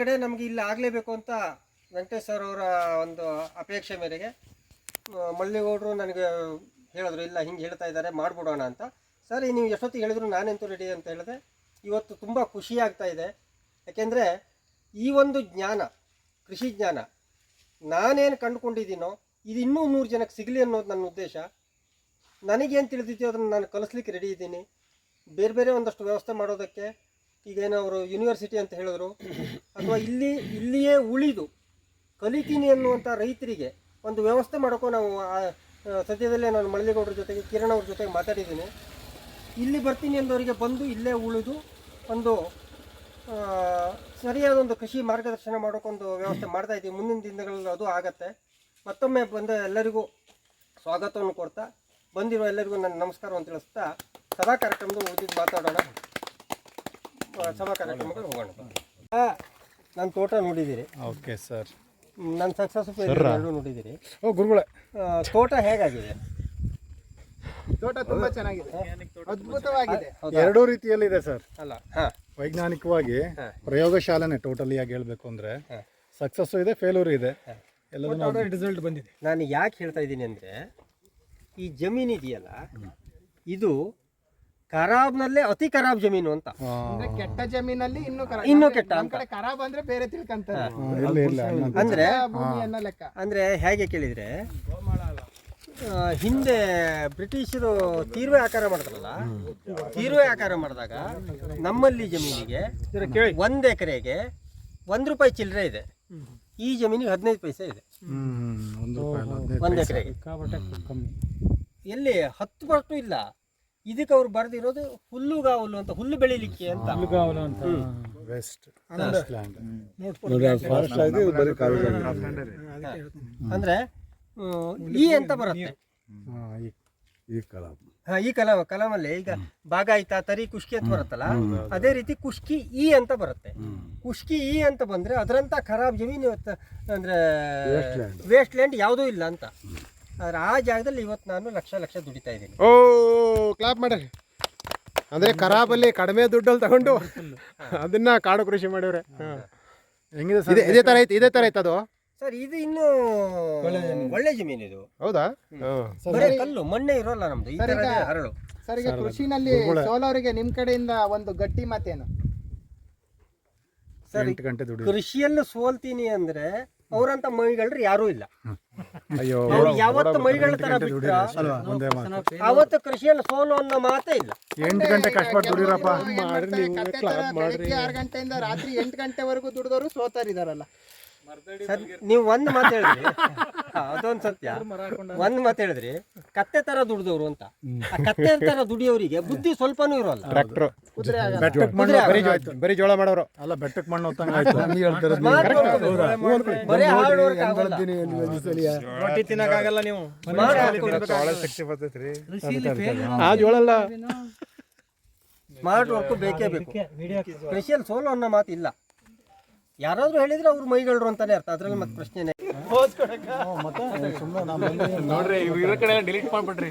ಒಳಗಡೆ ನಮಗೆ ಇಲ್ಲಿ ಆಗಲೇಬೇಕು ಅಂತ ವೆಂಕಟೇಶ್ ಸರ್ ಅವರ ಒಂದು ಅಪೇಕ್ಷೆ ಮೇರೆಗೆ ಮಳ್ಳಿಗೌಡರು ನನಗೆ ಹೇಳಿದ್ರು, ಇಲ್ಲ ಹಿಂಗೆ ಹೇಳ್ತಾ ಇದ್ದಾರೆ ಮಾಡಿಬಿಡೋಣ ಅಂತ. ಸರಿ ನೀವು ಎಷ್ಟೊತ್ತಿಗೆ ಹೇಳಿದ್ರು ನಾನೆಂತೂ ರೆಡಿ ಅಂತ ಹೇಳಿದೆ. ಇವತ್ತು ತುಂಬ ಖುಷಿ ಆಗ್ತಾ ಇದೆ. ಯಾಕೆಂದರೆ ಈ ಒಂದು ಜ್ಞಾನ, ಕೃಷಿ ಜ್ಞಾನ ನಾನೇನು ಕಂಡುಕೊಂಡಿದ್ದೀನೋ ಇದು ಇನ್ನೂ 100 ಜನಕ್ಕೆ ಸಿಗಲಿ ಅನ್ನೋದು ನನ್ನ ಉದ್ದೇಶ. ನನಗೇನು ತಿಳಿದಿದೆಯೋ ಅದನ್ನು ನಾನು ಕಲಿಸ್ಲಿಕ್ಕೆ ರೆಡಿ ಇದ್ದೀನಿ. ಬೇರೆ ಬೇರೆ ಒಂದಷ್ಟು ವ್ಯವಸ್ಥೆ ಮಾಡೋದಕ್ಕೆ, ಈಗೇನೋ ಅವರು ಯೂನಿವರ್ಸಿಟಿ ಅಂತ ಹೇಳಿದ್ರು, ಅಥವಾ ಇಲ್ಲಿಯೇ ಉಳಿದು ಕಲಿತೀನಿ ಅನ್ನುವಂಥ ರೈತರಿಗೆ ಒಂದು ವ್ಯವಸ್ಥೆ ಮಾಡೋಕ್ಕೂ ನಾವು ಸದ್ಯದಲ್ಲೇ ನಾನು ಮಳ್ಳಿಗೌಡರ ಜೊತೆಗೆ, ಕಿರಣ್ ಅವ್ರ ಜೊತೆಗೆ ಮಾತಾಡಿದ್ದೀನಿ. ಇಲ್ಲಿ ಬರ್ತೀನಿ ಅಂದವರಿಗೆ ಬಂದು ಇಲ್ಲೇ ಉಳಿದು ಒಂದು ಸರಿಯಾದ ಒಂದು ಕೃಷಿ ಮಾರ್ಗದರ್ಶನ ಮಾಡೋಕ್ಕೊಂದು ವ್ಯವಸ್ಥೆ ಮಾಡ್ತಾ ಇದ್ದೀವಿ. ಮುಂದಿನ ದಿನಗಳಲ್ಲಿ ಅದು ಆಗತ್ತೆ. ಮತ್ತೊಮ್ಮೆ ಬಂದ ಎಲ್ಲರಿಗೂ ಸ್ವಾಗತವನ್ನು ಕೊಡ್ತಾ, ಬಂದಿರೋ ಎಲ್ಲರಿಗೂ ನನ್ನ ನಮಸ್ಕಾರವನ್ನು ತಿಳಿಸ್ತಾ ಸಭಾ ಕಾರ್ಯಕ್ರಮದ ಉಳಿದಿದ್ದು ಮಾತಾಡೋಣ. ಸಭಾ ಕಾರ್ಯಕ್ರಮಕ್ಕೆ ಹೋಗೋಣ. ನನ್ನ ತೋಟ ನೋಡಿದ್ದೀರಿ. Okay sir. ನನ್ನ ಸಕ್ಸಸ್ಫುಲ್ ನೋಡಿದ್ದೀರಿ. ಗುರುಗಳೇ, ತೋಟ ಹೇಗಾಗಿದೆ? ತೋಟ ತುಂಬಾ ಚೆನ್ನಾಗಿದೆ, ಅದ್ಭುತವಾಗಿದೆ. ಎರಡೂ ರೀತಿಯಲ್ಲಿ ಇದೆ ಸರ್. ಅಲ್ಲ, ವೈಜ್ಞಾನಿಕವಾಗಿ ಪ್ರಯೋಗಶಾಲೆನೇ ಟೋಟಲಿ ಆಗಿ ಹೇಳ್ಬೇಕು ಅಂದ್ರೆ ಸಕ್ಸಸ್ ಇದೆ, ಫೇಲ್ಯೂರ್ ಇದೆ, ಎಲ್ಲದೂ ರಿಸಲ್ಟ್ ಬಂದಿದೆ. ನಾನು ಯಾಕೆ ಹೇಳ್ತಾ ಇದ್ದೀನಿ ಅಂದರೆ, ಈ ಜಮೀನು ಇದೆಯಲ್ಲ, ಇದು ಖರಾಬ್ನಲ್ಲೇ ಅತಿ ಖರಾಬ್ ಜಮೀನು ಅಂತ. ಅಂದ್ರೆ ಕೆಟ್ಟ ಜಮೀನಲ್ಲಿ ಇನ್ನೂ ಕೆಟ್ಟ ಅಂತ. ಖರಾಬ್ ಅಂದ್ರೆ ಬೇರೆ ತಿಳ್ಕೊಂತಾರೆ. ಅಂದ್ರೆ ಭೂಮಿಯನ್ನ ಲೆಕ್ಕ ಅಂದ್ರೆ ಹೇಗೆ ಕೇಳಿದ್ರೆ, ಹಿಂದೆ ಬ್ರಿಟಿಷರು ತೀರ್ವೆ ಆಕಾರ ಮಾಡಿದ್ರಲ್ಲ, ತೀರ್ವೆ ಆಕಾರ ಮಾಡಿದಾಗ ನಮ್ಮಲ್ಲಿ ಜಮೀನಿಗೆ 1 ಎಕರೆಗೆ 1 ರೂಪಾಯಿ ಚಿಲ್ಲರೆ ಇದೆ. ಈ ಜಮೀನಿಗೆ 15 ಪೈಸೆ ಇದೆ 1 ಎಕರೆಗೆ. ಎಲ್ಲಿ 10 ಪಟ್ಟು ಇಲ್ಲ. ಇದಕ್ಕೆ ಅವ್ರು ಬರೆದಿರೋದು ಹುಲ್ಲುಗಾವಲು ಅಂತ, ಹುಲ್ಲು ಬೆಳಿಲಿಕ್ಕೆ ಅಂತ. ಅಂದ್ರೆ ಈ ಅಂತ ಬರುತ್ತೆ. ಈ ಕಲಾಮಲ್ಲಿ ಈಗ ಭಾಗ ಆಯ್ತಾ, ತರಿ ಕುಷ್ಕಿ ಅಂತ ಬರುತ್ತಲ್ಲ, ಅದೇ ರೀತಿ ಕುಷ್ಕಿ ಈ ಅಂತ ಬರುತ್ತೆ. ಕುಷ್ಕಿ ಈ ಅಂತ ಬಂದ್ರೆ ಅದರಂತ ಖರಾಬ್ ಜಮೀನು ಅಂದ್ರೆ ವೇಸ್ಟ್ ಲ್ಯಾಂಡ್ ಯಾವುದೂ ಇಲ್ಲ ಅಂತ. ಆದ್ರೆ ಆ ಜಾಗದಲ್ಲಿ ಇವತ್ತು ನಾನು ಲಕ್ಷ ದುಡಿತಾ ಇದ್ದೀನಿ. ಓ, ಕ್ಲಾಪ್ ಮಾಡ್ರಿ. ಅಂದ್ರೆ ಖರಾಬಲ್ಲಿ ಕಡಿಮೆ ದುಡ್ಡಲ್ಲಿ ತಗೊಂಡು ಅದನ್ನ ಕಾಡು ಕೃಷಿ ಮಾಡಿವ್ರೆ. ಹೆಂಗಿದೆ ಸರ್? ಇದೇ ತರ ಐತೆ ಅದು ಸರ್. ಇದು ಇನ್ನು ಒಳ್ಳೆ ಜಮೀನು ಇದು. ಹೌದಾ? ಬರೀ ಕಲ್ಲು ಮಣ್ಣೆ ಇರೋಲ್ಲ ನಮ್ದು, ಈ ತರ ಹರಳು. ಸರ್, ಈಗ ಕೃಷಿನಲ್ಲಿ ಸೋಲವರಿಗೆ ನಿಮ್ ಕಡೆಯಿಂದ ಒಂದು ಗಟ್ಟಿ ಮಾತೇನು? ಸರ್, ಕೃಷಿಯಲ್ಲಿ ಸೋಲ್ತೀನಿ ಅಂದ್ರೆ ಅವರಂತ ಮೈಗಳ್ರು ಯಾರೂ ಇಲ್ಲ. ಅಯ್ಯೋ, ಯಾವತ್ತು ಮೈಗಳ ತರ ಬಿಟ್ರ ಅವತ್ತು ಕೃಷಿಯಲ್ಲಿ ಸೋಲು ಅನ್ನೋ ಮಾತೇ ಇಲ್ಲ. 8 ಗಂಟೆ ಕಷ್ಟಪಟ್ಟು ದುಡಿರಪ್ಪ. 6 ಗಂಟೆಯಿಂದ ರಾತ್ರಿ 8 ಗಂಟೆವರೆಗೂ ದುಡಿದವರು ಸೋತರಿದಾರಲ್ಲ. ನೀವು ಒಂದು ಮಾತು ಹೇಳಿದ್ರಿ, ಅದೊಂದು ಸತ್ಯ. ಒಂದು ಮಾತು ಹೇಳಿದ್ರಿ, ಕತ್ತೆ ತರ ದುಡಿದವರು ಅಂತ. ಆ ಕತ್ತೆ ತರ ದುಡಿಯೋರಿಗೆ ಬುದ್ಧಿ ಸ್ವಲ್ಪನೂ ಇರೋಲ್ಲ. ಬರೀ ಜೋಳ ಮಾಡೋರು ಅಲ್ಲ, ಬೆಟ್ಟಕ್ಕೆ ಮಣ್ಣು ಹೊತ್ತಂಗ ಆಯ್ತು. ರೊಟ್ಟಿ ತಿನ್ನಕ್ಕಾಗಲ್ಲ ನೀವು. ಆ ಜೋಳ ಅಲ್ಲ, ಸ್ಮಾರ್ಟ್ ವರ್ಕ್ ಬೇಕೇ ಬೇಕು. ಕೃಷಿಯಲ್ಲಿ ಸೋಲು ಅನ್ನೋ ಮಾತು ಇಲ್ಲ. ಯಾರಾದ್ರೂ ಹೇಳಿದ್ರೆ ಅವ್ರು ಮೈಗಳ್ರು ಅಂತಾನೆ ಅರ್ಥ. ಅದ್ರಲ್ಲಿ ಮತ್ತೆ ಪ್ರಶ್ನೆನೇ ನೋಡ್ರಿ, ಡಿಲೀಟ್ ಮಾಡ್ಬಿಟ್ರಿ.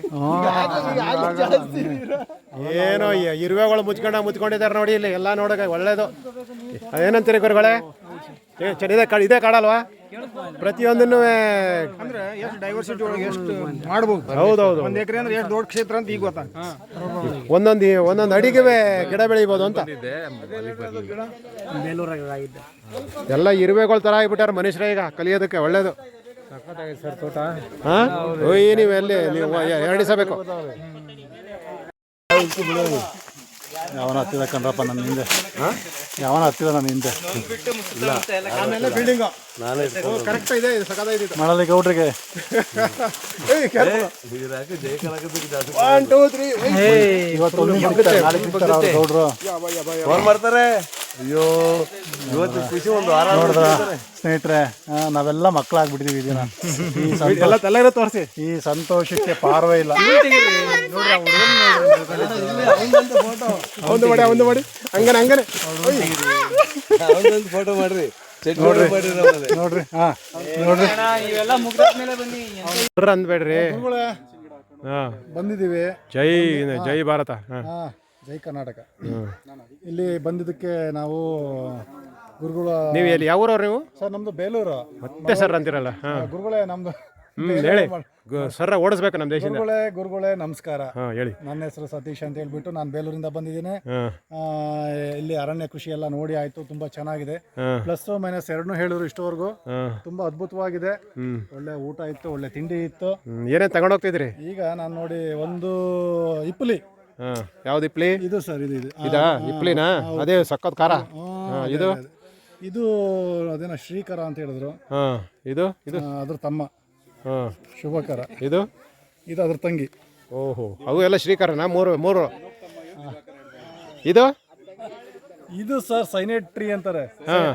ಏನೋ ಇರುವೆಗಳು ಮುಚ್ಕೊಂಡಿದ್ದಾರೆ ನೋಡಿ. ಇಲ್ಲಿ ಎಲ್ಲ ನೋಡಕ ಒಳ್ಳೇದು. ಏನಂತೀರಿ ಗುರುಗಳೇ? ಇದೇ ಕಾಡಲ್ವಾ? ಪ್ರತಿಯೊಂದನ್ನು ಅಂದ್ರೆ ಎಷ್ಟು ಡೈವರ್ಸಿಟಿ ಒಳಗೆ ಎಷ್ಟು ಮಾಡ್ಬೋದು. ಹೌದೌದು. 1 ಎಕರೆ ಅಂದ್ರೆ ಎಷ್ಟು ದೊಡ್ಡ ಕ್ಷೇತ್ರ ಅಂತ ಈಗ ಗೊತ್ತಾ. ಒಂದೊಂದು ಅಡಿಗೆ ಗಿಡ ಬೆಳಿಬೋದು ಅಂತ. ಎಲ್ಲ ಇರುವೆಗಳ ತರ ಆಗ್ಬಿಟ್ಟಾರ ಮನುಷ್ಯರ ಈಗ ಕಲಿಯೋದಕ್ಕೆ. ಒಳ್ಳೇದು. ನೀವು ಎಲ್ಲಿ ನೀವು ಎರಡಿಸಬೇಕು. ಯಾವನ ಹತ್ತಿದ ಕಣ್ರಪ್ಪ ನನ್ನ ಹಿಂದೆ. ಯಾವನ ಹತ್ತಿದ ನನ್ನ ಹಿಂದೆ. ಬಿಲ್ಡಿಂಗ್ ಮಾಡಲಿ ಗೌಡ್ರಿಗೆ. 1 2 3 ಗೌಡ್ರು ಮಾಡ್ತಾರೆ. ಅಯ್ಯೋ, ಇವತ್ತು ಖುಷಿ ಒಂದು ವಾರ ನೋಡಿದ್ರ ಸ್ನೇಹಿತರೆ, ನಾವೆಲ್ಲ ಮಕ್ಕಳಾಗ್ಬಿಟ್ಟಿದೀವಿ ಈ ದಿನ. ತೋರಿಸಿ. ಈ ಸಂತೋಷಕ್ಕೆ ಪಾರವೇ ಇಲ್ಲ. ಒಂದು ಮಾಡಿ ಹಂಗನೆ ಫೋಟೋ ಮಾಡ್ರಿ. ನೋಡ್ರಿ ಅಂದ್ಬೇಡ್ರಿ. ಬಂದಿದ್ದೀವಿ. ಜೈ ಭಾರತ, ಜೈ ಕರ್ನಾಟಕ. ಇಲ್ಲಿ ಬಂದಿದ್ದಕ್ಕೆ ನಾವು ಗುರುಗಳ ನೀವು ಎಲ್ಲಿ ಯಾವ ಊರವ್ರು ನೀವು? ಸರ್ ನಮ್ದು ಬೇಲೂರು. ಮತ್ತೆ ಸರ್ ಅಂತಿರಲ್ಲ. ಹಾಂ ಗುರುಗಳೇ ನಮ್ದು ಹೇಳಿ ಸರ್, ಓಡಿಸ್ಬೇಕು ನಮ್ಮ ದೇಶದಿಂದ. ಗುರುಗಳೇ ನಮಸ್ಕಾರ. ಹಾಂ ಹೇಳಿ. ನನ್ನ ಹೆಸರು ಸತೀಶ್ ಅಂತ ಹೇಳ್ಬಿಟ್ಟು ನಾನು ಬೇಲೂರಿಂದ ಬಂದಿದ್ದೀನಿ. ಹಾಂ ಇಲ್ಲಿ ಅರಣ್ಯ ಕೃಷಿ ಎಲ್ಲ ನೋಡಿ ಆಯ್ತು, ತುಂಬಾ ಚೆನ್ನಾಗಿದೆ. ಹಾಂ ಪ್ಲಸ್ ಮೈನಸ್ ಎರಡನ್ನೂ ಹೇಳಿದ್ರು ಇಷ್ಟವರೆಗೂ. ಹಾಂ ತುಂಬಾ ಅದ್ಭುತವಾಗಿದೆ. ಹ್ಞೂ ಒಳ್ಳೆ ಊಟ ಇತ್ತು, ಒಳ್ಳೆ ತಿಂಡಿ ಇತ್ತು. ಏನೇನು ತಗೊಂಡೋಗ್ತಿದ್ರಿ? ಈಗ ನಾನು ನೋಡಿ ಒಂದು ಇಪ್ಪಲಿ. ಹಾಂ ಯಾವ್ದು ಇಪ್ಲಿ? ಇದು ಸರ್ ಇದು ಇದಾ ಇಪ್ಲಿನಾ? ಅದೇ ಸಕ್ಕತ್ ಖಾರ. ಹಾಂ ಇದು ಇದು ಅದೇನೋ ಶ್ರೀಕರ ಅಂತ ಹೇಳಿದ್ರು. ಹಾಂ ಇದು ಇದು ಅದ್ರ ತಮ್ಮ ಹಾಂ ಶುಭಕರ. ಇದು ಇದು ಅದ್ರ ತಂಗಿ. ಓಹೋ, ಅವು ಎಲ್ಲ ಶ್ರೀಕರನಾ? ಮೂರು. ಇದು ಇದು ಸರ್ ಸೈನೇಟ್ ಟ್ರೀ ಅಂತಾರೆ. ಹಾಂ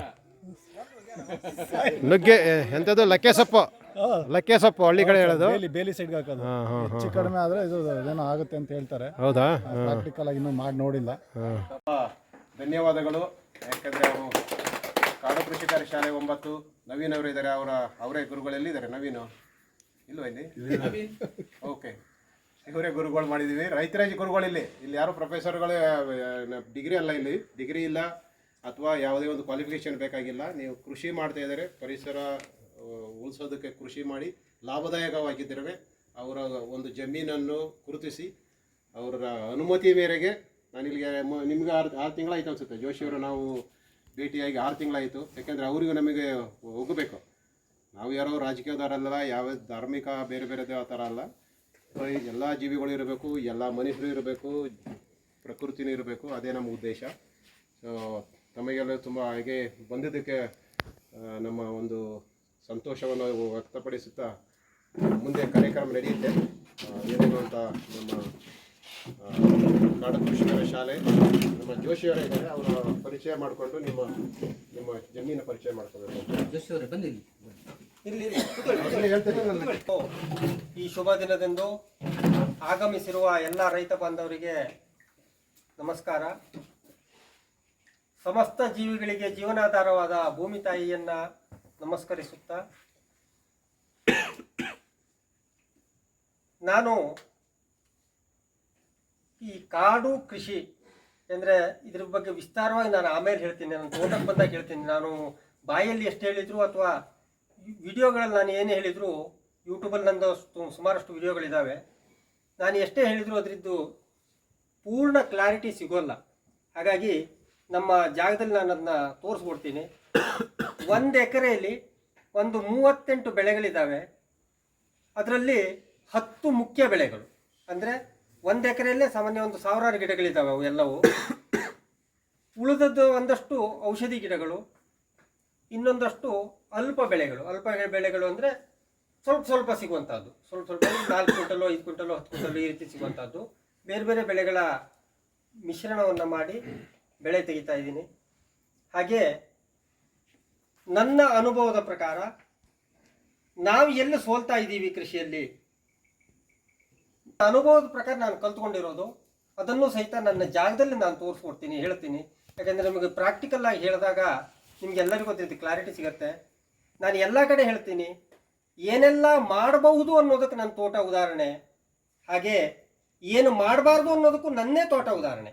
ನುಗ್ಗೆ ಎಂಥದ್ದು? ಲಕ್ಕೆ ಸೊಪ್ಪು ಹಳ್ಳಿ ಕಡೆ ಹೇಳೋದು. ಬೇಲಿ ಸೈಡ್ಗೆ ಹಾಕೋದು. ಹಾಂ ಹಾಂ ಹಾಂ ಹೆಚ್ಚು ಕಡಿಮೆ ಆದರೆ ಇದು ಏನೋ ಆಗುತ್ತೆ ಅಂತ ಹೇಳ್ತಾರೆ. ಹೌದಾ? ಪ್ರಾಕ್ಟಿಕಲ್ ಆಗಿ ಇನ್ನೂ ಮಾಡಿ ನೋಡಿಲ್ಲ. ಹಾಂ ಧನ್ಯವಾದಗಳು. ಯಾಕಂದರೆ ಅವರು ಕಾಡು ಕೃಷಿಕಾರಿ ಶಾಲೆ 9 ನವೀನ್ ಅವರು ಇದ್ದಾರೆ. ಅವರೇ ಗುರುಗಳೆಲ್ಲಿದ್ದಾರೆ? ನವೀನು ಇಲ್ವ ಇಲ್ಲಿ? ಓಕೆ, ಇವರೇ ಗುರುಗಳು ಮಾಡಿದ್ದೀವಿ. ರೈತರಾಜ್ ಗುರುಗಳು ಇಲ್ಲಿ ಯಾರು ಪ್ರೊಫೆಸರ್ಗಳೇ ಡಿಗ್ರಿ ಅಲ್ಲ, ಇಲ್ಲಿ ಡಿಗ್ರಿ ಇಲ್ಲ ಅಥವಾ ಯಾವುದೇ ಒಂದು ಕ್ವಾಲಿಫಿಕೇಷನ್ ಬೇಕಾಗಿಲ್ಲ. ನೀವು ಕೃಷಿ ಮಾಡ್ತಾ ಇದ್ದಾರೆ, ಪರಿಸರ ಉಳಿಸೋದಕ್ಕೆ ಕೃಷಿ ಮಾಡಿ ಲಾಭದಾಯಕವಾಗಿದ್ದರೆ ಅವರ ಒಂದು ಜಮೀನನ್ನು ಗುರುತಿಸಿ ಅವರ ಅನುಮತಿ ಮೇರೆಗೆ ನಾನು ಇಲ್ಲಿಗೆ ನಿಮ್ಗೆ 6 ತಿಂಗಳಾಯ್ತು ಅನಿಸುತ್ತೆ ಜೋಶಿಯವರು ನಾವು ಭೇಟಿಯಾಗಿ 6 ತಿಂಗಳಾಯಿತು. ಯಾಕೆಂದರೆ ಅವರಿಗೂ ನಮಗೆ ಹೋಗಬೇಕು. ನಾವು ಯಾರೋ ರಾಜಕೀಯದವರಲ್ಲ, ಯಾವ ಧಾರ್ಮಿಕ ಬೇರೆ ಬೇರೆ ಆ ಥರ ಅಲ್ಲ. ಎಲ್ಲ ಜೀವಿಗಳು ಇರಬೇಕು, ಎಲ್ಲ ಮನುಷ್ಯರು ಇರಬೇಕು, ಪ್ರಕೃತಿನೂ ಇರಬೇಕು. ಅದೇ ನಮ್ಮ ಉದ್ದೇಶ. ಸೊ ತಮಗೆಲ್ಲ ತುಂಬ ಹಾಗೆ ಬಂದಿದ್ದಕ್ಕೆ ನಮ್ಮ ಒಂದು ಸಂತೋಷವನ್ನು ವ್ಯಕ್ತಪಡಿಸುತ್ತಾ ಮುಂದೆ ಕಾರ್ಯಕ್ರಮ ನಡೆಯುತ್ತೆ. ಏನೇನು ಅಂತ ನಮ್ಮ ಕಾಡು ಕೃಷಿಕರ ಶಾಲೆ ನಮ್ಮ ಜೋಶಿಯವರೇ ಇದ್ದಾರೆ, ಅವರ ಪರಿಚಯ ಮಾಡಿಕೊಂಡು ನಿಮ್ಮ ಜಮೀನು ಪರಿಚಯ ಮಾಡ್ಕೋಬೇಕು. ಈ ಶುಭ ದಿನದಂದು ಆಗಮಿಸಿರುವ ಎಲ್ಲ ರೈತ ಬಾಂಧವರಿಗೆ ನಮಸ್ಕಾರ. ಸಮಸ್ತ ಜೀವಿಗಳಿಗೆ ಜೀವನಾಧಾರವಾದ ಭೂಮಿ ತಾಯಿಯನ್ನ ನಮಸ್ಕರಿಸುತ್ತಾ, ನಾನು ಈ ಕಾಡು ಕೃಷಿ ಅಂದರೆ ಇದ್ರ ಬಗ್ಗೆ ವಿಸ್ತಾರವಾಗಿ ನಾನು ಆಮೇಲೆ ಹೇಳ್ತೀನಿ, ನಾನು ತೋಟಕ್ಕೆ ಬಂದಾಗ ಹೇಳ್ತೀನಿ. ನಾನು ಬಾಯಲ್ಲಿ ಎಷ್ಟು ಹೇಳಿದ್ರು ಅಥವಾ ವಿಡಿಯೋಗಳಲ್ಲಿ ನಾನು ಏನು ಹೇಳಿದ್ರು, ಯೂಟ್ಯೂಬಲ್ಲಿ ನಂದು ಸುಮಾರಷ್ಟು ವಿಡಿಯೋಗಳಿದ್ದಾವೆ. ನಾನು ಎಷ್ಟೇ ಹೇಳಿದ್ರು ಅದರದ್ದು ಪೂರ್ಣ ಕ್ಲಾರಿಟಿ ಸಿಗೋಲ್ಲ. ಹಾಗಾಗಿ ನಮ್ಮ ಜಾಗದಲ್ಲಿ ನಾನು ಅದನ್ನ ತೋರಿಸ್ಬಿಡ್ತೀನಿ. 1 ಎಕರೆಯಲ್ಲಿ ಒಂದು 38 ಬೆಳೆಗಳಿದ್ದಾವೆ. ಅದರಲ್ಲಿ 10 ಮುಖ್ಯ ಬೆಳೆಗಳು. ಅಂದರೆ 1 ಎಕರೆಯಲ್ಲೇ ಸಾಮಾನ್ಯ ಒಂದು 1000 ಗಿಡಗಳಿದ್ದಾವೆ. ಅವು ಎಲ್ಲವೂ ಉಳಿದದ್ದು ಒಂದಷ್ಟು ಔಷಧಿ ಗಿಡಗಳು, ಇನ್ನೊಂದಷ್ಟು ಅಲ್ಪ ಬೆಳೆಗಳು ಅಂದರೆ ಸ್ವಲ್ಪ ಸಿಗುವಂಥದ್ದು, ಸ್ವಲ್ಪ 4 ಕ್ವಿಂಟಲು 5 ಕ್ವಿಂಟಲು 10 ಕ್ವಿಂಟಲು ಈ ರೀತಿ ಸಿಗುವಂಥದ್ದು ಬೇರೆ ಬೇರೆ ಬೆಳೆಗಳ ಮಿಶ್ರಣವನ್ನು ಮಾಡಿ ಬೆಳೆ ತೆಗಿತಾ ಇದ್ದೀನಿ. ಹಾಗೆ ನನ್ನ ಅನುಭವದ ಪ್ರಕಾರ ನಾವು ಎಲ್ಲಿ ಸೋಲ್ತಾ ಇದ್ದೀವಿ ಕೃಷಿಯಲ್ಲಿ, ಅನುಭವದ ಪ್ರಕಾರ ನಾನು ಕಲ್ತ್ಕೊಂಡಿರೋದು ಅದನ್ನು ಸಹಿತ ನನ್ನ ಜಾಗದಲ್ಲಿ ನಾನು ತೋರಿಸ್ಕೊಡ್ತೀನಿ, ಹೇಳ್ತೀನಿ. ಯಾಕಂದರೆ ನಮಗೆ ಪ್ರಾಕ್ಟಿಕಲ್ ಆಗಿ ಹೇಳಿದಾಗ ನಿಮ್ಗೆಲ್ಲರಿಗೂ ಅದ್ರ ಕ್ಲಾರಿಟಿ ಸಿಗುತ್ತೆ. ನಾನು ಎಲ್ಲ ಕಡೆ ಹೇಳ್ತೀನಿ, ಏನೆಲ್ಲ ಮಾಡಬಹುದು ಅನ್ನೋದಕ್ಕೆ ನನ್ನ ತೋಟ ಉದಾಹರಣೆ, ಹಾಗೆ ಏನು ಮಾಡಬಾರ್ದು ಅನ್ನೋದಕ್ಕೂ ನನ್ನೇ ತೋಟ ಉದಾಹರಣೆ.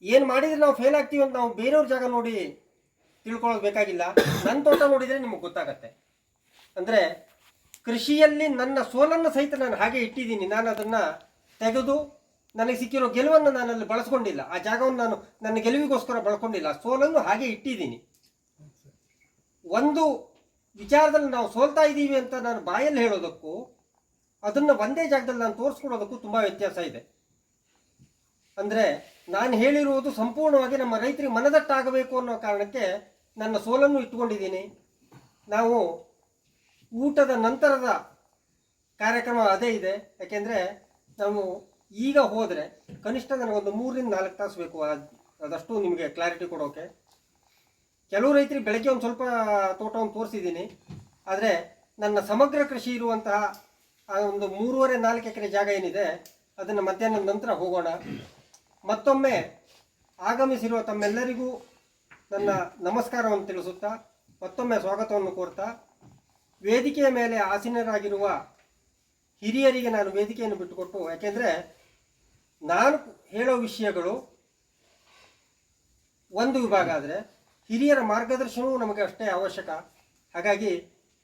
ಏನು ಮಾಡಿದರೆ ನಾವು ಫೇಲ್ ಆಗ್ತೀವಿ ಅಂತ ನಾವು ಬೇರೆಯವ್ರ ಜಾಗ ನೋಡಿ ತಿಳ್ಕೊಳ್ಳೋದು ಬೇಕಾಗಿಲ್ಲ, ನನ್ನ ತೋಟ ನೋಡಿದರೆ ನಿಮಗೆ ಗೊತ್ತಾಗತ್ತೆ. ಅಂದರೆ ಕೃಷಿಯಲ್ಲಿ ನನ್ನ ಸೋಲನ್ನು ಸಹಿತ ನಾನು ಹಾಗೆ ಇಟ್ಟಿದ್ದೀನಿ. ನಾನು ಅದನ್ನು ತೆಗೆದು ನನಗೆ ಸಿಕ್ಕಿರೋ ಗೆಲುವನ್ನು ನಾನು ಅಲ್ಲಿ ಬಳಸ್ಕೊಂಡಿಲ್ಲ, ಆ ಜಾಗವನ್ನು ನಾನು ನನ್ನ ಗೆಲುವಿಗೋಸ್ಕರ ಬಳಸ್ಕೊಂಡಿಲ್ಲ, ಸೋಲನ್ನು ಹಾಗೆ ಇಟ್ಟಿದ್ದೀನಿ. ಒಂದು ವಿಚಾರದಲ್ಲಿ ನಾವು ಸೋಲ್ತಾ ಇದ್ದೀವಿ ಅಂತ ನಾನು ಬಾಯಲ್ಲಿ ಹೇಳೋದಕ್ಕೂ ಅದನ್ನು ಒಂದೇ ಜಾಗದಲ್ಲಿ ನಾನು ತೋರಿಸ್ಕೊಡೋದಕ್ಕೂ ತುಂಬ ವ್ಯತ್ಯಾಸ ಇದೆ. ಅಂದರೆ ನಾನು ಹೇಳಿರುವುದು ಸಂಪೂರ್ಣವಾಗಿ ನಮ್ಮ ರೈತರಿಗೆ ಮನದಟ್ಟಾಗಬೇಕು ಅನ್ನೋ ಕಾರಣಕ್ಕೆ ನನ್ನ ಸೋಲನ್ನು ಇಟ್ಕೊಂಡಿದ್ದೀನಿ. ನಾವು ಊಟದ ನಂತರದ ಕಾರ್ಯಕ್ರಮ ಅದೇ ಇದೆ. ಯಾಕೆಂದರೆ ನಾವು ಈಗ ಹೋದರೆ ಕನಿಷ್ಠ ನನಗೊಂದು 3 ರಿಂದ 4 ತಾಸು ಬೇಕು ಅದಷ್ಟು ನಿಮಗೆ ಕ್ಲಾರಿಟಿ ಕೊಡೋಕೆ. ಕೆಲವು ರೈತರಿಗೆ ಬೆಳಗ್ಗೆ ಒಂದು ಸ್ವಲ್ಪ ತೋಟವನ್ನು ತೋರಿಸಿದ್ದೀನಿ, ಆದರೆ ನನ್ನ ಸಮಗ್ರ ಕೃಷಿ ಇರುವಂತಹ ಆ ಒಂದು 3.5-4 ಎಕರೆ ಜಾಗ ಏನಿದೆ ಅದನ್ನು ಮಧ್ಯಾಹ್ನದ ನಂತರ ಹೋಗೋಣ. ಮತ್ತೊಮ್ಮೆ ಆಗಮಿಸಿರುವ ತಮ್ಮೆಲ್ಲರಿಗೂ ನನ್ನ ನಮಸ್ಕಾರವನ್ನು ತಿಳಿಸುತ್ತಾ, ಮತ್ತೊಮ್ಮೆ ಸ್ವಾಗತವನ್ನು ಕೋರ್ತಾ, ವೇದಿಕೆಯ ಮೇಲೆ ಆಸೀನರಾಗಿರುವ ಹಿರಿಯರಿಗೆ ನಾನು ವೇದಿಕೆಯನ್ನು ಬಿಟ್ಟುಕೊಟ್ಟು, ಯಾಕೆಂದರೆ ನಾನು ಹೇಳೋ ವಿಷಯಗಳು ಒಂದು ವಿಭಾಗ ಆದರೆ ಹಿರಿಯರ ಮಾರ್ಗದರ್ಶನವೂ ನಮಗೆ ಅಷ್ಟೇ ಅವಶ್ಯಕ. ಹಾಗಾಗಿ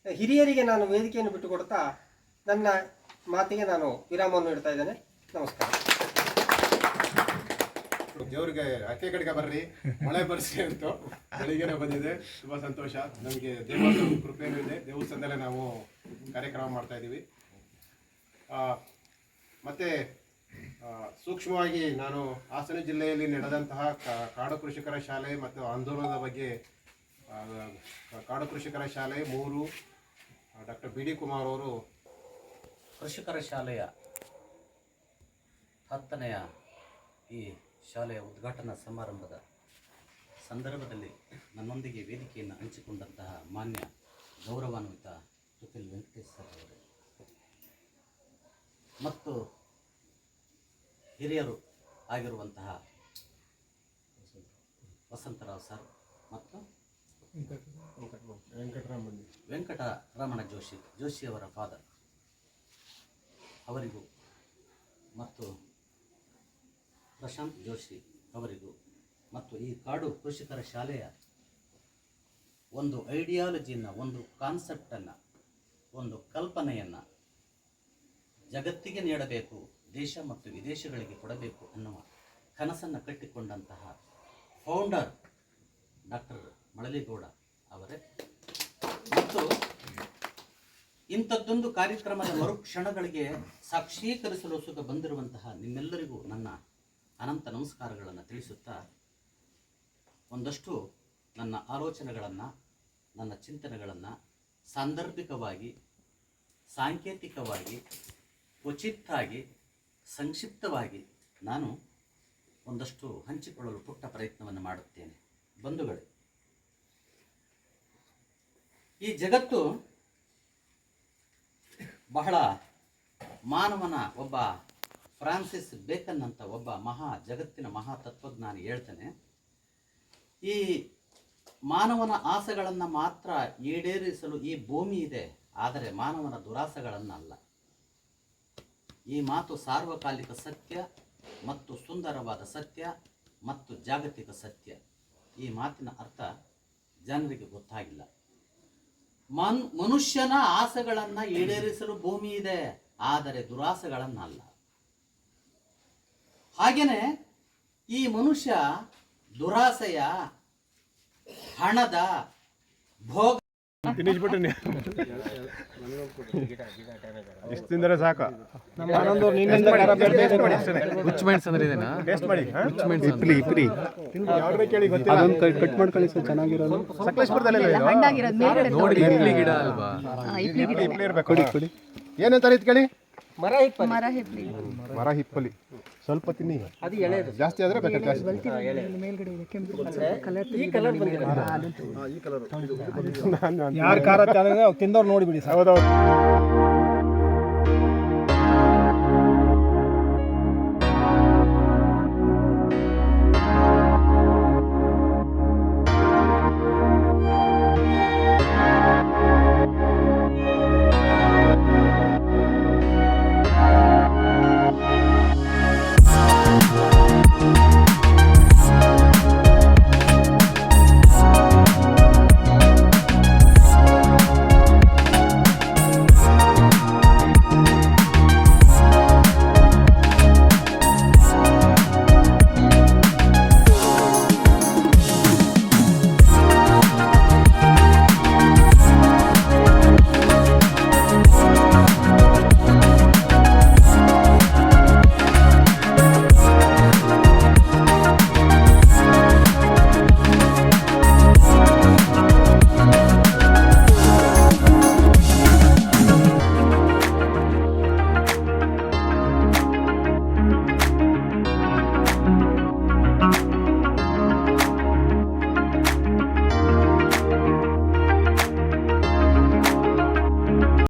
ಹಿರಿಯರಿಗೆ ನಾನು ವೇದಿಕೆಯನ್ನು ಬಿಟ್ಟುಕೊಡ್ತಾ ನನ್ನ ಮಾತಿಗೆ ನಾನು ವಿರಾಮವನ್ನು ಇಡ್ತಾ ಇದ್ದೇನೆ. ನಮಸ್ಕಾರ. ದೇವ್ರಿಗೆ ಅಕ್ಕೆ ಕಡೆಗೆ ಬರ್ರಿ, ಮಳೆ ಬರ್ಸಿ ಅಂತ ಬೆಳಿಗ್ಗೆನೆ ಬಂದಿದೆ. ತುಂಬ ಸಂತೋಷ. ನಮಗೆ ದೇವರ ಕೃಪೆಯೂ ಇದೆ. ದೇವಸ್ಥಾನದಲ್ಲೇ ನಾವು ಕಾರ್ಯಕ್ರಮ ಮಾಡ್ತಾ ಇದ್ದೀವಿ. ಮತ್ತು ಸೂಕ್ಷ್ಮವಾಗಿ ನಾನು ಹಾಸನ ಜಿಲ್ಲೆಯಲ್ಲಿ ನಡೆದಂತಹ ಕಾಡು ಕೃಷಿಕರ ಶಾಲೆ ಮತ್ತು ಆಂದೋಲನದ ಬಗ್ಗೆ ಕಾಡು ಕೃಷಿಕರ ಶಾಲೆ 3 ಡಾಕ್ಟರ್ ಬಿ ಡಿ ಕುಮಾರ್ ಅವರು ಕೃಷಿಕರ ಶಾಲೆಯ 10ನೆಯ ಈ ಶಾಲೆಯ ಉದ್ಘಾಟನಾ ಸಮಾರಂಭದ ಸಂದರ್ಭದಲ್ಲಿ ನನ್ನೊಂದಿಗೆ ವೇದಿಕೆಯನ್ನು ಹಂಚಿಕೊಂಡಂತಹ ಮಾನ್ಯ ಗೌರವಾನ್ವಿತ ತುಪಿಲ್ ವೆಂಕಟೇಶ್ ಸರ್ ಅವರೇ ಮತ್ತು ಹಿರಿಯರು ಆಗಿರುವಂತಹ ವಸಂತರಾವ್ ಸರ್ ಮತ್ತು ವೆಂಕಟರಮಣ ಜೋಶಿಯವರ ಫಾದರ್ ಅವರಿಗೂ ಮತ್ತು ಪ್ರಶಾಂತ್ ಜೋಶಿ ಅವರಿಗೂ ಮತ್ತು ಈ ಕಾಡು ಕೃಷಿಕರ ಶಾಲೆಯ ಒಂದು ಐಡಿಯಾಲಜಿಯನ್ನು, ಒಂದು ಕಾನ್ಸೆಪ್ಟನ್ನು, ಒಂದು ಕಲ್ಪನೆಯನ್ನು ಜಗತ್ತಿಗೆ ನೀಡಬೇಕು, ದೇಶ ಮತ್ತು ವಿದೇಶಗಳಿಗೆ ಕೊಡಬೇಕು ಅನ್ನುವ ಕನಸನ್ನು ಕಟ್ಟಿಕೊಂಡಂತಹ ಫೌಂಡರ್ ಡಾಕ್ಟರ್ ಮಳಲಿಗೌಡ ಅವರೇ ಮತ್ತು ಇಂಥದ್ದೊಂದು ಕಾರ್ಯಕ್ರಮದ ಮರುಕ್ಷಣಗಳಿಗೆ ಸಾಕ್ಷೀಕರಿಸಲು ಸುಖ ಬಂದಿರುವಂತಹ ನಿಮ್ಮೆಲ್ಲರಿಗೂ ನನ್ನ ಅನಂತ ನಮಸ್ಕಾರಗಳನ್ನು ತಿಳಿಸುತ್ತಾ ಒಂದಷ್ಟು ನನ್ನ ಆಲೋಚನೆಗಳನ್ನು, ನನ್ನ ಚಿಂತನೆಗಳನ್ನು ಸಾಂದರ್ಭಿಕವಾಗಿ, ಸಾಂಕೇತಿಕವಾಗಿ, ಕ್ವಚಿತ್ತಾಗಿ, ಸಂಕ್ಷಿಪ್ತವಾಗಿ ನಾನು ಒಂದಷ್ಟು ಹಂಚಿಕೊಳ್ಳಲು ಪುಟ್ಟ ಪ್ರಯತ್ನವನ್ನು ಮಾಡುತ್ತೇನೆ. ಬಂಧುಗಳೇ, ಈ ಜಗತ್ತು ಬಹಳ ಮಾನವನ ಒಬ್ಬ ಫ್ರಾನ್ಸಿಸ್ ಬೇಕನ್ ಅಂತ ಒಬ್ಬ ಜಗತ್ತಿನ ಮಹಾ ತತ್ವಜ್ಞಾನಿ ಹೇಳ್ತಾನೆ, ಈ ಮಾನವನ ಆಸೆಗಳನ್ನು ಮಾತ್ರ ಈಡೇರಿಸಲು ಈ ಭೂಮಿ ಇದೆ, ಆದರೆ ಮಾನವನ ದುರಾಸೆಗಳನ್ನಲ್ಲ. ಈ ಮಾತು ಸಾರ್ವಕಾಲಿಕ ಸತ್ಯ ಮತ್ತು ಸುಂದರವಾದ ಸತ್ಯ ಮತ್ತು ಜಾಗತಿಕ ಸತ್ಯ. ಈ ಮಾತಿನ ಅರ್ಥ ಜನರಿಗೆ ಗೊತ್ತಾಗಿಲ್ಲ. ಮನುಷ್ಯನ ಆಸೆಗಳನ್ನು ಈಡೇರಿಸಲು ಭೂಮಿ ಇದೆ, ಆದರೆ ದುರಾಸೆಗಳನ್ನಲ್ಲ. ಹಾಗೇನೆ ಈ ಮನುಷ್ಯ ದುರಾಸೆಯ, ಹಣದ, ಭೋಗ ಇಷ್ಟು ತಿಂದರೆ ಸಾಕ. ಏನಂತಾರೆ ಕೇಳಿ? ಮರ ಹಿಪ್ಪಲಿ. ಸ್ವಲ್ಪ ತಿನ್ನಿ, ಜಾಸ್ತಿ ಆದ್ರೆ ಯಾರು ಖಾರ ತಿಂದವ್ರು ನೋಡಿಬಿಡಿ. ಹೌದೌದು.